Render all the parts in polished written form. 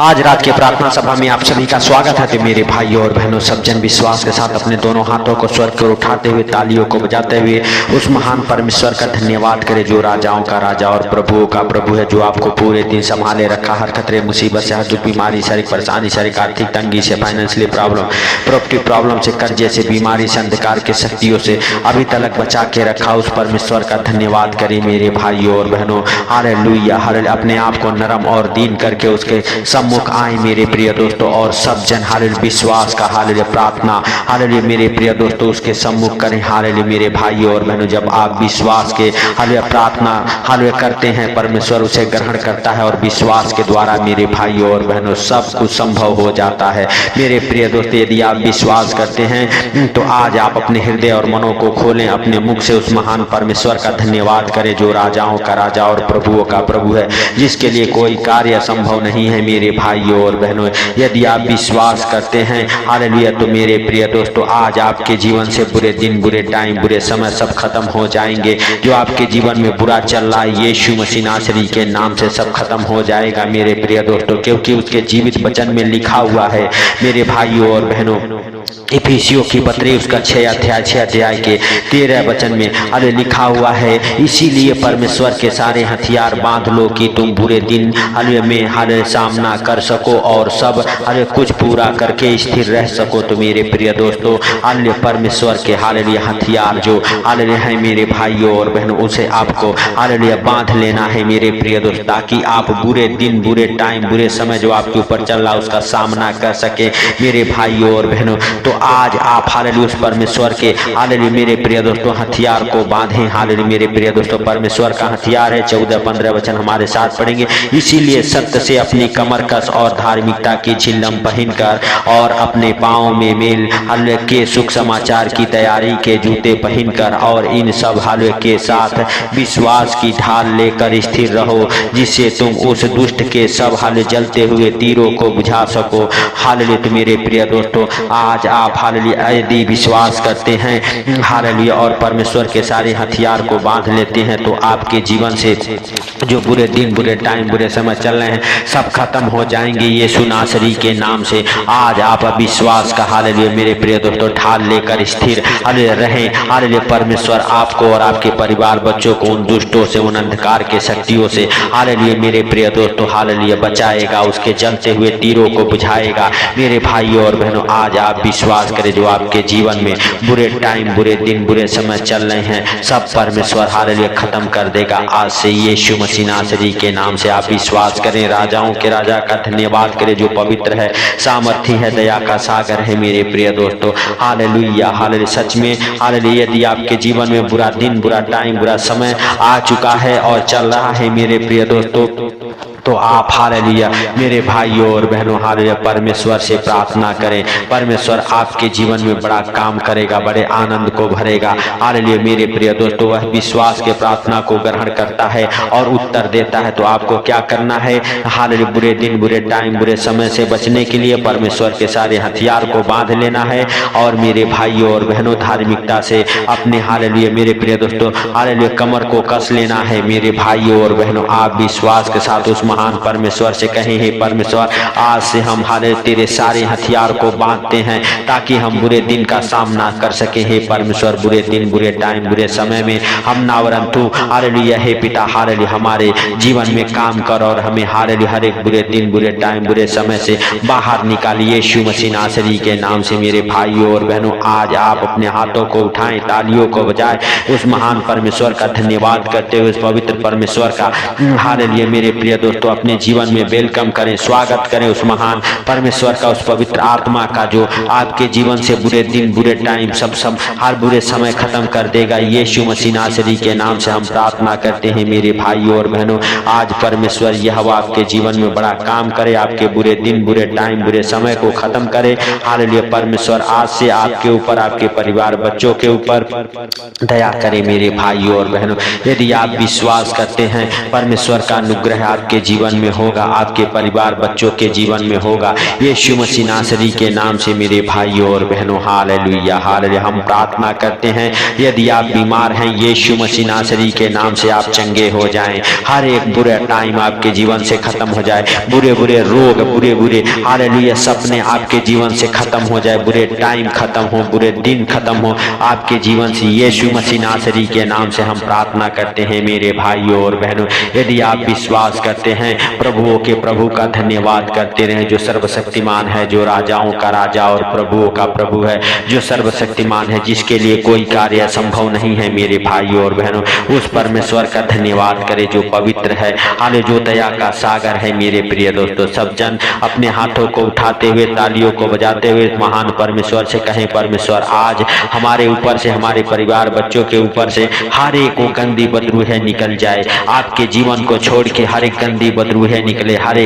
आज रात के प्रार्थना सभा में आप सभी का स्वागत है। तो मेरे भाइयों और बहनों, सब जन विश्वास के साथ अपने दोनों हाथों को स्वर्ग की ओर उठाते हुए तालियों को बजाते हुए उस महान परमेश्वर का धन्यवाद करें जो राजाओं का राजा और प्रभुओं का प्रभु है, जो आपको पूरे दिन संभाले रखा, हर खतरे मुसीबत से, हर दुख बीमारी, शारीरिक परेशानी, शारीरिक आर्थिक तंगी से, फाइनेंशियली प्रॉब्लम, प्रॉपर्टी प्रॉब्लम से, कर्जे से, बीमारी से, अंधकार के शक्तियों से अभी तक बचा के रखा, उस परमेश्वर का धन्यवाद करें मेरे भाइयों और बहनों। Hallelujah hallelujah. अपने आप को नरम और दीन करके उसके सम्मुख आए मेरे प्रिय दोस्तों, और सब जन हालेलुया विश्वास का हालेलुया प्रार्थना हालेलुया मेरे प्रिय दोस्तों उसके सम्मुख करें। हालेलुया मेरे भाइयों और बहनों, जब आप विश्वास के हालेलुया प्रार्थना हालेलुया करते हैं, परमेश्वर उसे ग्रहण करता है और विश्वास के द्वारा मेरे भाइयों और बहनों सब कुछ संभव हो जाता है। मेरे प्रिय दोस्तों, यदि आप विश्वास करते हैं तो आज आप अपने हृदय और मनों को खोलें, अपने मुख से उस महान परमेश्वर का धन्यवाद करें जो राजाओं का राजा और प्रभुओं का प्रभु है, जिसके लिए कोई कार्य असंभव नहीं है। मेरे भाइयों और बहनों, यदि आप विश्वास करते हैं हालेलुया, तो मेरे प्रिय दोस्तों आज आपके जीवन से बुरे दिन, बुरे टाइम, बुरे समय सब खत्म हो जाएंगे। जो आपके जीवन में बुरा चल रहा है, यीशु मसीह नासरी के नाम से सब खत्म हो जाएगा मेरे प्रिय दोस्तों, क्योंकि उसके जीवित वचन में लिखा हुआ है मेरे भाइयों और बहनों, इफिसियों की पत्री उसका 6 अध्याय के 13 वचन में अरे लिखा हुआ है, इसीलिए परमेश्वर के सारे हथियार बांध लो कि तुम बुरे दिन हालेलुया में हालेलुया सामना कर सको और सब हालेलुया कुछ पूरा करके स्थिर रह सको। तो मेरे प्रिय दोस्तों हालेलुया परमेश्वर के हालेलुया हथियार जो हालेलुया है मेरे भाइयों और बहनों, उसे आपको हालेलुया बांध लेना है मेरे प्रिय दोस्त, ताकि आप बुरे दिन, बुरे टाइम, बुरे समय जो आपके ऊपर चल रहा है उसका सामना कर सके मेरे भाइयों और बहनों। तो आज आप हालेलुया उस परमेश्वर के हालेलुया मेरे प्रिय दोस्तों हथियार को बांधें। हालेलुया मेरे प्रिय दोस्तों, परमेश्वर का हथियार है। 14-15 वचन हमारे साथ पढ़ेंगे। इसीलिए सत्य से अपनी कमर कस और धार्मिकता की झिल्लम पहनकर और अपने पांव में मेल हालेलुया के सुख समाचार की तैयारी के जूते पहनकर और इन सब हालेलुया के साथ विश्वास की ढाल लेकर स्थिर रहो, जिससे तुम उस दुष्ट के सब हालेलुया जलते हुए तीरों को बुझा सको। हालेलुया। तो मेरे प्रिय दोस्तों आज आप हालेलुया यदि विश्वास करते हैं हालेलुया और परमेश्वर के सारे हथियार को बांध लेते हैं, तो आपके जीवन से जो बुरे दिन, बुरे टाइम, बुरे समय चल रहे हैं सब खत्म हो जाएंगे यीशु नासरी के नाम से। आज आप विश्वास का हालेलुया मेरे प्रिय दोस्तों ढाल लेकर स्थिर हालेलुया रहें। हालेलुया परमेश्वर आपको और आपके परिवार बच्चों को उन दुष्टों से, उन अंधकार के शक्तियों से हालेलुया मेरे प्रिय दोस्तों हालेलुया बचाएगा, उसके जलते हुए तीरों को बुझाएगा। मेरे भाइयों और बहनों आज आप विश्वास करें, जो आपके जीवन में बुरे टाइम, बुरे दिन, बुरे समय चल रहे हैं सब परमेश्वर हालेलुया खत्म कर देगा आज से यीशु मसीह नासरी के नाम से। आप विश्वास करें, राजाओं के राजा का धन्यवाद करें जो पवित्र है, सामर्थी है, दया का सागर है मेरे प्रिय दोस्तों। Hallelujah hallelujah. सच में हालेलुया यदि आपके जीवन में बुरा दिन, बुरा टाइम, बुरा समय आ चुका है और चल रहा है मेरे प्रिय दोस्तों, तो आप हालेलुया मेरे भाइयों और बहनों हालेलुया परमेश्वर से प्रार्थना करें। परमेश्वर आपके जीवन में बड़ा काम करेगा, बड़े आनंद को भरेगा। हालेलुया मेरे प्रिय दोस्तों, वह विश्वास के प्रार्थना को ग्रहण करता है और उत्तर देता है। तो आपको क्या करना है? हालेलुया बुरे दिन, बुरे टाइम, बुरे समय से बचने के लिए परमेश्वर के सारे हथियार को बांध लेना है और मेरे भाइयों और बहनों धार्मिकता से अपने हालेलुया मेरे प्रिय दोस्तों हालेलुया कमर को कस लेना है। मेरे भाइयों और बहनों आप विश्वास के साथ उस महान परमेश्वर से कहें, हे परमेश्वर आज से हम हालेलुया तेरे सारे हथियार को बांधते हैं ताकि हम बुरे दिन का सामना कर सके। हे परमेश्वर बुरे दिन, बुरे टाइम, बुरे समय में हम नावरन तू हालेलुया हे पिता हालेलुया हमारे जीवन में काम कर और हमें हालेलुया हर एक बुरे दिन, बुरे टाइम, बुरे समय से बाहर निकालिए यीशु मसीह नासरी के नाम से। मेरे भाइयों और बहनों आज आप अपने हाथों को उठाएं, तालियों को बजाएं, उस महान परमेश्वर का धन्यवाद करते हुए उस पवित्र परमेश्वर का हालेलुया मेरे प्रिय दोस्तों अपने जीवन में वेलकम करें, स्वागत करें उस महान परमेश्वर का, उस पवित्र आत्मा का जो आपके जीवन से बुरे दिन, बुरे टाइम सब हर बुरे समय खत्म कर देगा यीशु मसीह नासरी के नाम से हम प्रार्थना करते हैं। मेरे भाइयों और बहनों आज परमेश्वर यह आपके जीवन में बड़ा काम करे, आपके बुरे दिन, बुरे टाइम, बुरे समय को खत्म करे। हालेलुया परमेश्वर आज से आपके ऊपर, आपके परिवार बच्चों के ऊपर दया करे। मेरे भाइयों और बहनों यदि आप विश्वास करते हैं परमेश्वर का अनुग्रह आपके जीवन में होगा, आपके परिवार बच्चों के जीवन में होगा। यीशु मसीह नासरी के नाम से मेरे भाइयों और बहनों, हालेलुया हालेलुया। हम प्रार्थना करते हैं, यदि आप बीमार हैं, यीशु मसीह नासरी के नाम से आप चंगे हो जाएं। हर एक बुरा टाइम आपके जीवन से खत्म हो जाए, बुरे बुरे रोग, बुरे बुरे हालेलुया सपने आपके जीवन से खत्म हो जाए, बुरे टाइम खत्म हो, बुरे दिन खत्म हो आपके जीवन से। यीशु मसीह नासरी के नाम से हम प्रार्थना करते हैं मेरे भाइयों और बहनों। यदि आप विश्वास करते हैं, प्रभुओं के प्रभु का धन्यवाद करते रहें, जो सर्वशक्तिमान है, जो राजाओं का राजा और प्रभुओं का प्रभु है, जो सर्वशक्तिमान है, जिसके लिए कोई कार्य असंभव नहीं है। मेरे भाइयों और बहनों, उस परमेश्वर का धन्यवाद करें जो पवित्र है, हाले जो दया का सागर है। मेरे प्रिय दोस्तों, सब जन अपने हाथों को उठाते हुए, तालियों को बजाते हुए महान परमेश्वर से कहें, परमेश्वर आज हमारे ऊपर से, हमारे परिवार बच्चों के ऊपर से हर एक को गंदी बदरूह निकल जाए। आपके जीवन को छोड़ के हर एक गंदी बदरूह निकले, हर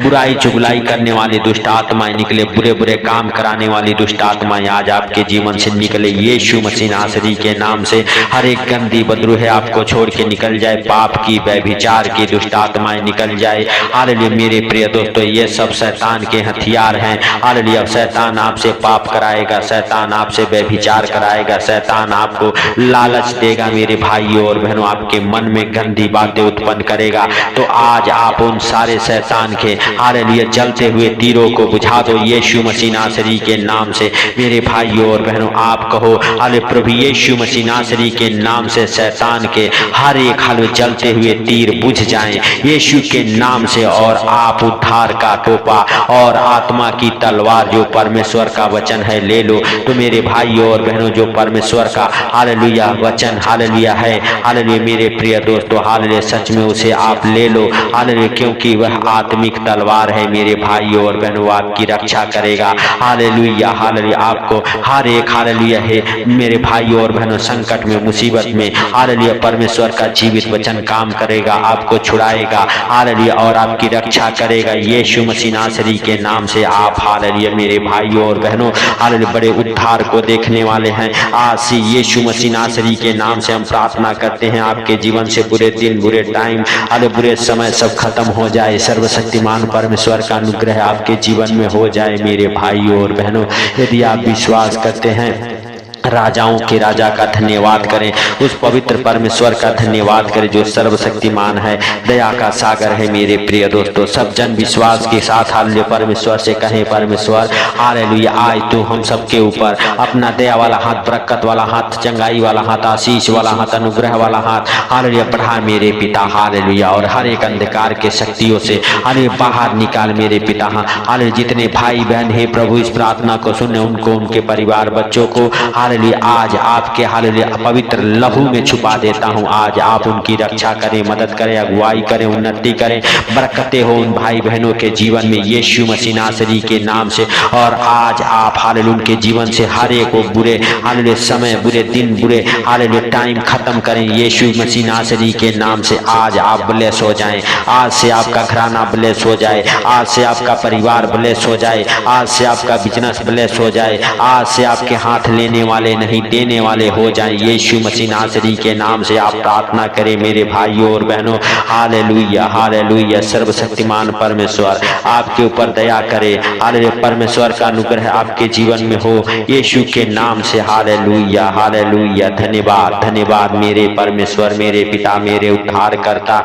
बुराई चुगलाई करने वाली दुष्ट आत्माएं निकले, बुरे बुरे काम कराने वाली दुष्ट आत्माएं आज आपके जीवन से निकले। यीशु मसीह नासरी के नाम से हर एक गंदी बदरूह आपको छोड़ के निकल जाए। पाप की, व्यभिचार की दुष्ट आत्माएं निकल जाए। हालेलुया मेरे प्रिय दोस्तों, ये सब शैतान के हथियार हैं। हालेलुया, शैतान आपसे पाप कराएगा, शैतान आपसे व्यभिचार कराएगा, शैतान आपको लालच देगा मेरे भाइयों और बहनों, आपके मन में गंदी बातें उत्पन्न करेगा। तो आज आप उन सारे शैतान के हालेलुया जलते हुए तीरों को बुझा दो यीशु मसीह नासरी के नाम से। मेरे भाइयों और बहनों, आप कहो, हाले प्रभु यीशु मसीह नासरी के नाम से शैतान के हर एक हाल जलते हुए तीर बुझ जाएं यीशु के नाम से, और आप उद्धार का टोपा और आत्मा की तलवार जो परमेश्वर का वचन है ले लो। तो मेरे भाइयों और बहनों, जो परमेश्वर का हालेलुया वचन हालेलुया है, हालेलुया मेरे प्रिय दोस्तों, हालेलुया सच में उसे आप ले लो, हालेलुया, क्योंकि वह आत्मिक तलवार है मेरे भाइयों और बहनों, आपकी रक्षा करेगा। हालेलुया हालेलुया, आपको हर एक हालेलुया है मेरे भाइयों और बहनों, संकट में, मुसीबत में हालेलुया परमेश्वर का जीवित वचन काम करेगा, आपको छुड़ाएगा हालेलुया और आपकी रक्षा करेगा यीशु मसीह नासरी के नाम से। आप हालेलुया मेरे भाइयों और बहनों, हालेलुया बड़े उद्धार को देखने वाले हैं। आज से यीशु मसीह नासरी के नाम से हम प्रार्थना करते हैं, आपके जीवन से बुरे दिन, बुरे टाइम, बुरे समय सब खत्म हो जाए। सर्वशक्तिमान परमेश्वर का अनुग्रह आपके जीवन में हो जाए मेरे भाइयों और बहनों। यदि आप विश्वास करते हैं, राजाओं के राजा का धन्यवाद करें, उस पवित्र परमेश्वर का धन्यवाद करें जो सर्वशक्तिमान है, दया का सागर है। मेरे प्रिय दोस्तों, सब जन विश्वास के साथ हालेलुया परमेश्वर से कहें, परमेश्वर हालेलुया आज तू हम सबके ऊपर अपना दया वाला हाथ, बरकत वाला हाथ, चंगाई वाला हाथ, आशीष वाला हाथ, अनुग्रह वाला हाथ हालेलुया बढ़ा मेरे पिता हालेलुया, और हर एक अंधकार के शक्तियों से हालेलुया बाहर निकाल मेरे पिता हालेलुया। जितने भाई बहन है प्रभु इस प्रार्थना को सुने, उनको, उनके परिवार बच्चों को हालेलुया आज आपके हालेलुया पवित्र लहू में छुपा देता हूं। आज आप उनकी रक्षा करें, मदद करें, अगुवाई करें, उन्नति करें, बरकतें हो उन भाई बहनों के जीवन में यीशु मसीह नासरी के नाम से। और आज आप हालेलुया उनके जीवन से हर एक को बुरे हालेलुया समय, बुरे दिन, बुरे हालेलुया टाइम खत्म करें यीशु मसीह नासरी के नाम से। आज आप ब्लेस हो जाएं, आज से आपका घराना ब्लेस हो जाए, आज से आपका परिवार ब्लेस हो जाए, आज से आपका बिजनेस ब्लेस हो जाए, आज से आपके हाथ लेने वाले नहीं देने वाले हो जाएं यीशु मसीह नासरी के नाम से। आप प्रार्थना करें मेरे भाइयों और बहनों, हालेलुया हालेलुया। सर्वशक्तिमान परमेश्वर आपके ऊपर दया करे, हालेलुया परमेश्वर का अनुग्रह आपके जीवन में हो यीशु के नाम से। हालेलुया हालेलुया, धन्यवाद धन्यवाद मेरे परमेश्वर, मेरे पिता, मेरे उद्धारकर्ता,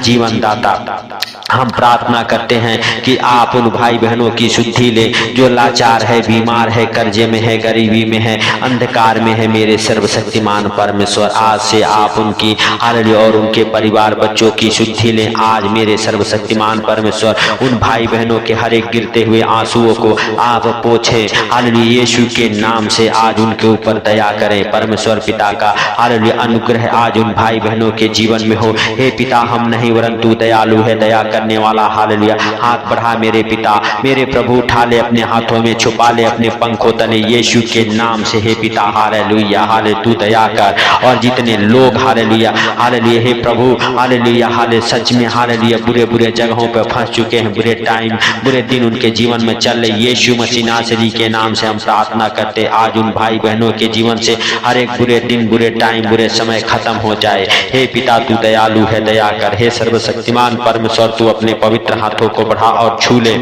जीवन दाता। हम प्रार्थना करते हैं कि आप उन भाई बहनों की शुद्धि ले जो लाचार है, बीमार है, कर्जे में है, गरीबी में है, अंधकार में है मेरे सर्वशक्तिमान परमेश्वर। आज से आप उनकी हालेलुया और उनके परिवार बच्चों की शुद्धि लें आज मेरे सर्वशक्तिमान परमेश्वर। उन भाई बहनों के हर एक गिरते हुए आंसुओं को आप पोछे हालेलुया यीशु के नाम से। आज उनके ऊपर दया करें परमेश्वर पिता का हालेलुया अनुग्रह आज उन भाई बहनों के जीवन में हो। हे पिता, हम नहीं वरन तू दयालु है, दया करने वाला। हालेलुया। हाथ बढ़ा मेरे पिता, मेरे प्रभु, उठा ले अपने हाथों में, छुपा ले अपने पंखों तले यीशु के नाम से। हे पिता हालेलुया, हाले तू दया कर। और जितने लोग हालेलुया हालेलुया हे प्रभु हालेलुया हाले सच में हालेलुया बुरे बुरे जगहों पर फंस चुके हैं, बुरे टाइम बुरे दिन उनके जीवन में चल रहे, यीशु मसीह नासरी के नाम से हम प्रार्थना करते आज उन भाई बहनों के जीवन से हर एक बुरे दिन, बुरे टाइम, बुरे समय खत्म हो जाए। हे पिता तू दयालु है, दया कर। हे सर्वशक्तिमान परमेश्वर तू अपने पवित्र हाथों को बढ़ा और छू ले।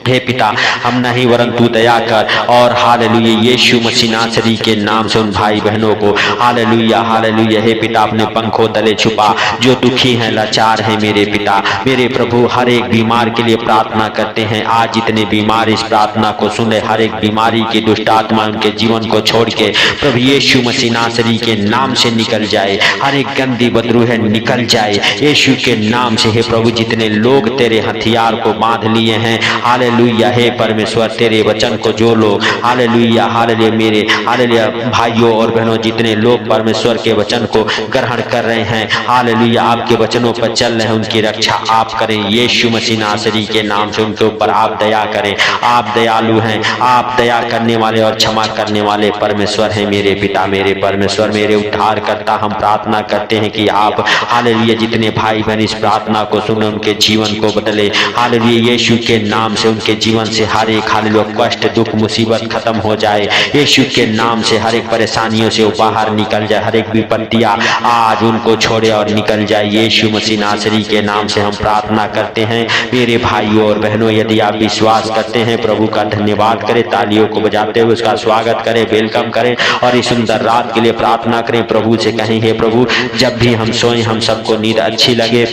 हे पिता हम नहीं वरन तू दया कर। और हालेलुया यीशु मसीह नासरी के नाम से उन भाई बहनों को हालेलुया हालेलुया हे पिता अपने पंखों तले छुपा, जो दुखी हैं, लाचार हैं मेरे पिता मेरे प्रभु। हर एक बीमार के लिए प्रार्थना करते हैं आज जितने बीमार इस प्रार्थना को सुने, हर एक बीमारी की दुष्ट आत्मा उनके जीवन को छोड़ के प्रभु यीशु मसीह नासरी के नाम से निकल जाए। हर एक गंदी बदरू है निकल जाए यीशु के नाम से। हे प्रभु जितने लोग तेरे हथियार को बांध लिए हैं हालेलुया हे परमेश्वर तेरे वचन को जो लोग हालेलुया हालेलुया मेरे हालेलुया भाइयों और बहनों जितने लोग परमेश्वर के वचन को ग्रहण कर रहे हैं हालेलुया आपके वचनों पर चल रहे हैं, उनकी रक्षा आप करें यीशु मसीह नासरी के नाम से। उनके ऊपर आप दया करें, आप दयालु हैं, आप दया करने वाले और क्षमा करने वाले परमेश्वर हैं मेरे पिता मेरे परमेश्वर मेरे उद्धार करता। हम प्रार्थना करते हैं कि आप हालेलुया जितने भाई बहन इस प्रार्थना को सुने उनके जीवन को बदले हालेलुया यीशु के नाम से। उनके जीवन से हर एक हालेलुया कष्ट दुख मुसीबत खत्म हो जाए यीशु के नाम से। हर एक परेशानियों से वो बाहर निकल जाए, हर एक विपत्तियां आज उनको छोड़े और निकल जाए यीशु मसीह नासरी के नाम से। हम प्रार्थना करते हैं मेरे भाइयों और बहनों यदि आप विश्वास करते हैं प्रभु का धन्यवाद करें, तालियों को बजाते हुए उसका स्वागत करें, वेलकम करें और इस सुंदर रात के लिए प्रार्थना करें। प्रभु से कहें हे प्रभु जब भी हम सोएं हम सबको नींद अच्छी लगे।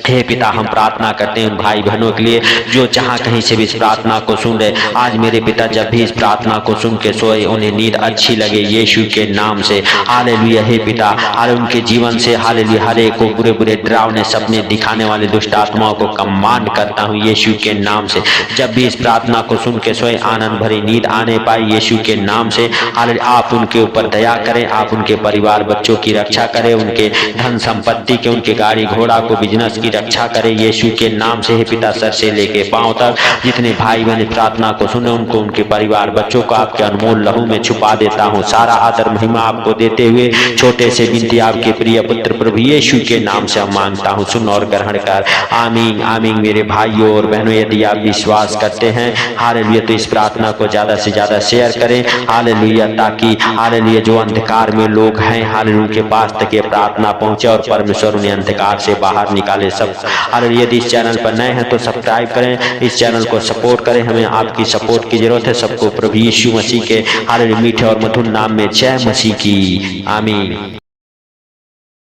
हे पिता हम प्रार्थना करते हैं उन भाई बहनों के लिए जो जहाँ कहीं से भी इस प्रार्थना को सुन रहे आज मेरे पिता जब भी इस प्रार्थना को सुन के सोए उन्हें नींद अच्छी लगे यीशु के नाम से। हालेलुया हे पिता हर उनके जीवन से हालेलुया हर एक को बुरे बुरे डरावने सपने दिखाने वाले दुष्ट आत्माओं को कमांड करता हूँ यीशु के नाम से। जब भी इस प्रार्थना को सुन के सोए आनंद भरी नींद आने पाए यीशु के नाम से। हालेलुया आप उनके ऊपर दया करें, आप उनके परिवार बच्चों की रक्षा करें, उनके धन संपत्ति के उनके गाड़ी घोड़ा को बिजनेस की रक्षा करें यीशु के नाम से। हे पिता सर से लेके पांव तक जितने भाई बहन प्रार्थना को सुने उनको उनके परिवार बच्चों को आपके अनमोल लहू में छुपा देता हूँ। सारा आदर महिमा आपको देते हुए छोटे से विनती आपके प्रिय पुत्र प्रभु यीशु के नाम से हम मांगता हूँ, सुन और ग्रहण कर। आमीन आमीन। मेरे भाइयों और बहनों यदि आप विश्वास करते हैं हालेलुया तो इस प्रार्थना को ज्यादा से ज्यादा शेयर करें हालेलुया ताकि हालेलुया जो अंधकार में लोग हैं हालेलुया के पास तक ये प्रार्थना पहुंचे और परमेश्वर उन्हें अंधकार से बाहर निकाले। सब हालेलुया यदि इस चैनल पर नए हैं तो सब्सक्राइब करें, इस चैनल को सपोर्ट करें, हमें आपकी सपोर्ट की जरूरत है। सबको प्रभु यीशु मसीह के हालेलुया मीठे और मधुर नाम में जय मसीह की। आमीन।